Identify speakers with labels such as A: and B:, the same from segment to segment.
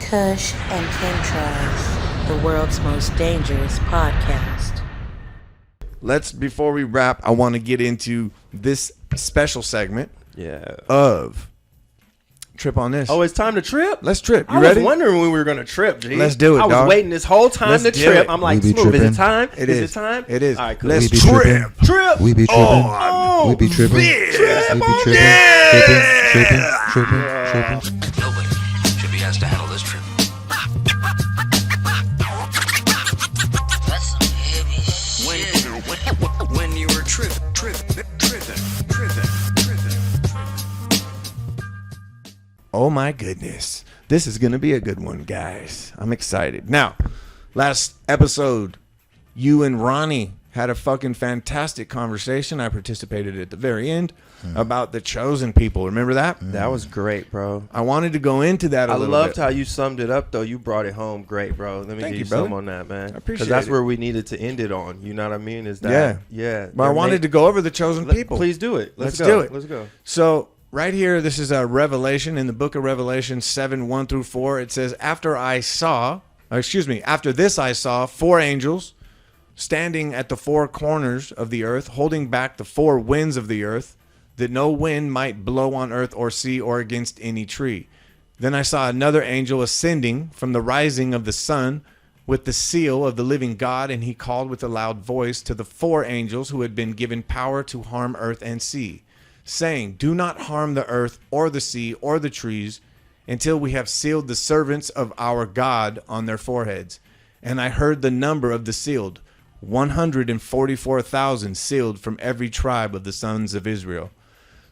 A: Kush and Chemtrails, the world's most dangerous podcast.
B: Before we wrap, I want to get into this special segment of Trip on This.
C: Oh, it's time to trip?
B: Let's trip. You
C: I
B: ready?
C: was wondering when we were going to trip, G.
B: Let's do it,
C: I was
B: dog.
C: waiting this whole time
B: Let's
C: to
B: do
C: trip.
B: it.
C: I'm like,
D: We be
C: Smooth, is
D: tripping.
C: it time?
B: It
C: is
B: is.
C: it time?
B: It is.
C: All right, cool.
B: Let's
D: We be
B: trip.
D: tripping.
C: Trip.
D: We be tripping.
C: Oh,
D: We be tripping.
B: yeah.
D: We be tripping. Tripping.
E: Nobody should be asked to handle this trip.
A: That's some heavy shit.
E: When you were tripping.
B: Oh my goodness. This is going to be a good one, guys. I'm excited. Now, last episode, you and Ronnie had a fucking fantastic conversation. I participated at the very end about the chosen people. Remember that?
C: That was great, bro.
B: I wanted to go into that a
C: I
B: little
C: loved
B: bit.
C: how you summed it up, though. You brought it home great, bro. Let me
B: Thank
C: give
B: you,
C: you some
B: brother.
C: on that, man.
B: I appreciate
C: that's
B: it.
C: where we needed to end it on. You know what I mean? Is that? Yeah.
B: But I wanted to go over the chosen people.
C: Please do it. Let's
B: do
C: go.
B: it.
C: Let's go.
B: So right here, this is a Revelation in the book of Revelation 7:1-4. It says, after this I saw 4 angels standing at the 4 corners of the earth, holding back the 4 winds of the earth, that no wind might blow on earth or sea or against any tree. Then I saw another angel ascending from the rising of the sun with the seal of the living God, and he called with a loud voice to the 4 angels who had been given power to harm earth and sea, saying, do not harm the earth or the sea or the trees until we have sealed the servants of our God on their foreheads. And I heard the number of the sealed, 144,000 sealed from every tribe of the sons of Israel.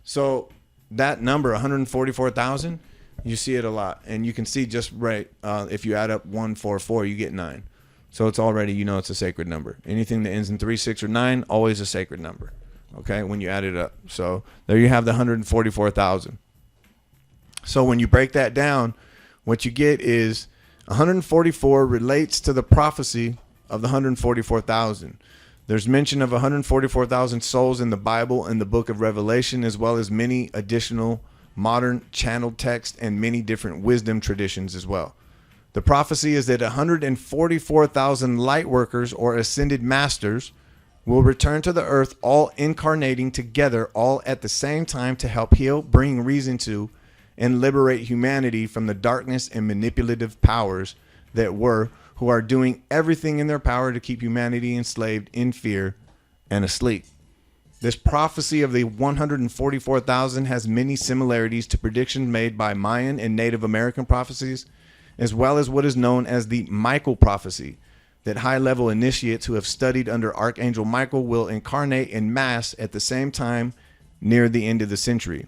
B: So that number, 144,000, you see it a lot. And you can see just right, if you add up 144, you get 9. So it's already, it's a sacred number. Anything that ends in 3, 6, or 9, always a sacred number. Okay, when you add it up. So there you have the 144,000. So when you break that down, what you get is 144 relates to the prophecy of the 144,000. There's mention of 144,000 souls in the Bible and the book of Revelation, as well as many additional modern channeled text and many different wisdom traditions as well. The prophecy is that 144,000 light workers or ascended masters will return to the earth, all incarnating together, all at the same time, to help heal, bring reason to, and liberate humanity from the darkness and manipulative powers who are doing everything in their power to keep humanity enslaved in fear and asleep. This prophecy of the 144,000 has many similarities to predictions made by Mayan and Native American prophecies, as well as what is known as the Michael prophecy, that high-level initiates who have studied under Archangel Michael will incarnate in mass at the same time near the end of the century.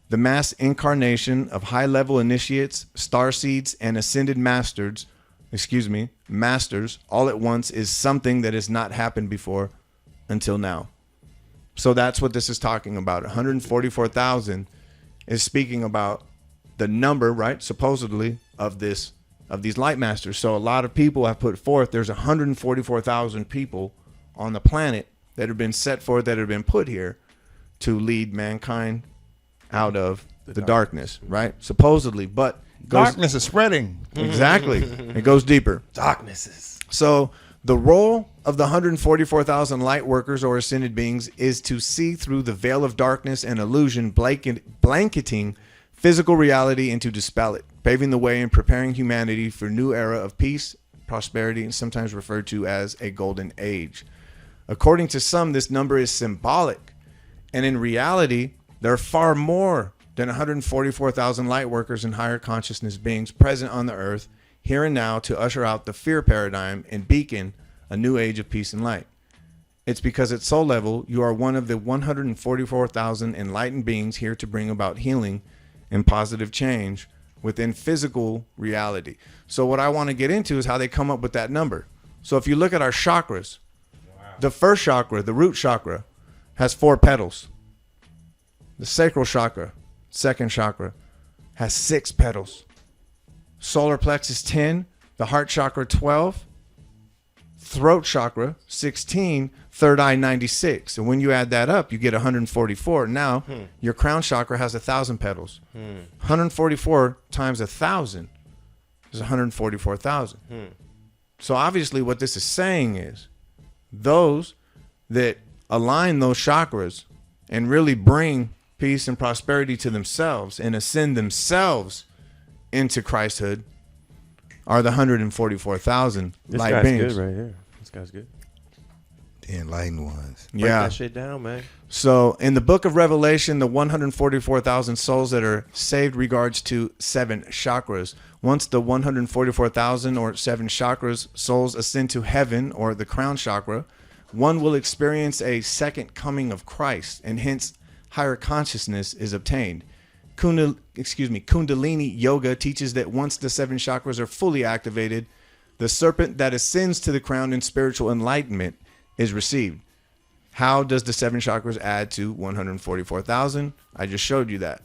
B: The mass incarnation of high-level initiates, starseeds, and ascended masters all at once is something that has not happened before until now. So that's what this is talking about. 144,000 is speaking about the number, right, supposedly, of these light masters. So a lot of people have put forth there's 144,000 people on the planet that have been set forth, that have been put here to lead mankind out of the darkness, right? Supposedly, but
D: Darkness is spreading.
B: Exactly. It goes deeper.
C: Darknesses.
B: So the role of the 144,000 light workers or ascended beings is to see through the veil of darkness and illusion, blanketing physical reality, and to dispel it, paving the way and preparing humanity for a new era of peace, prosperity, and sometimes referred to as a golden age. According to some, this number is symbolic, and in reality, there are far more than 144,000 light workers and higher consciousness beings present on the earth here and now to usher out the fear paradigm and beacon a new age of peace and light. It's because at soul level, you are one of the 144,000 enlightened beings here to bring about healing and positive change within physical reality. So what I want to get into is how they come up with that number. So if you look at our chakras, the first chakra, the root chakra, has 4 petals. The sacral chakra, second chakra, has 6 petals. Solar plexus 10, the heart chakra 12, throat chakra 16, third eye 96. And when you add that up, you get 144. Now your crown chakra has 1,000 petals. 144 times 1,000 is 144,000. So obviously what this is saying is those that align those chakras and really bring peace and prosperity to themselves and ascend themselves into Christhood are the 144,000
C: This
B: light
C: guy's
B: beings.
C: good right here. This guy's good.
D: The enlightened ones.
C: Break
B: Yeah.
C: that shit down, man.
B: So in the book of Revelation, the 144,000 souls that are saved regards to 7 chakras. Once the 144,000 or 7 chakras souls ascend to heaven or the crown chakra, one will experience a second coming of Christ, and hence higher consciousness is obtained. Kundalini yoga teaches that once the 7 chakras are fully activated, the serpent that ascends to the crown in spiritual enlightenment is received. How does the 7 chakras add to 144,000? I just showed you that.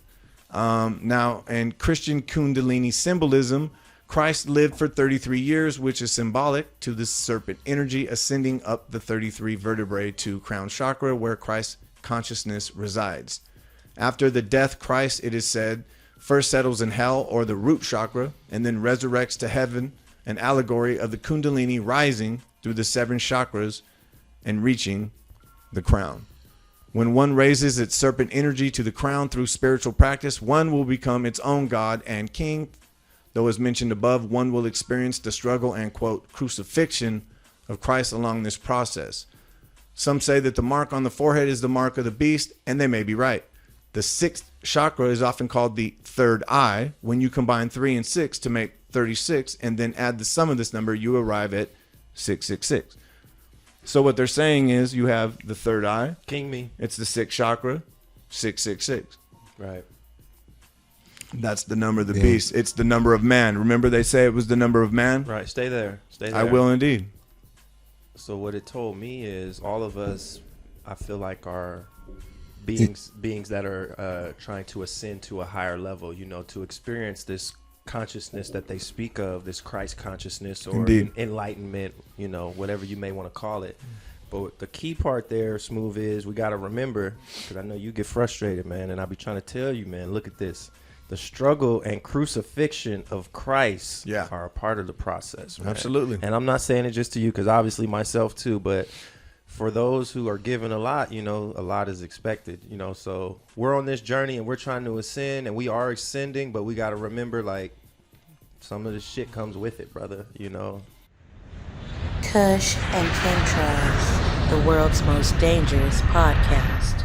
B: Now, in Christian Kundalini symbolism, Christ lived for 33 years, which is symbolic to the serpent energy ascending up the 33 vertebrae to crown chakra, where Christ's consciousness resides. After the death, Christ, it is said, first settles in hell or the root chakra, and then resurrects to heaven, an allegory of the Kundalini rising through the 7 chakras and reaching the crown. When one raises its serpent energy to the crown through spiritual practice, one will become its own God and king. Though as mentioned above, one will experience the struggle and, quote, crucifixion of Christ along this process. Some say that the mark on the forehead is the mark of the beast, and they may be right. The 6th chakra is often called the third eye. When you combine 3 and 6 to make 36 and then add the sum of this number, you arrive at 666. So what they're saying is you have the third eye.
C: King me.
B: It's the 6th chakra, 666.
C: Right.
B: That's the number of the beast. It's the number of man. Remember they say it was the number of man?
C: Right. Stay there. Stay there.
B: I will indeed.
C: So what it told me is all of us, I feel like, are beings that are trying to ascend to a higher level, you know, to experience this consciousness that they speak of, this Christ consciousness or enlightenment, you know, whatever you may want to call it. But the key part there, Smooth, is we got to remember, because I know you get frustrated, man, and I'll be trying to tell you, man, look at this. The struggle and crucifixion of Christ are a part of the process, man.
B: Absolutely.
C: And I'm not saying it just to you, because obviously myself too, but for those who are given a lot, you know, a lot is expected, you know. So we're on this journey and we're trying to ascend, and we are ascending, but we got to remember, like, some of the shit comes with it, brother, you know.
A: Kush and Chakras, the world's most dangerous podcast.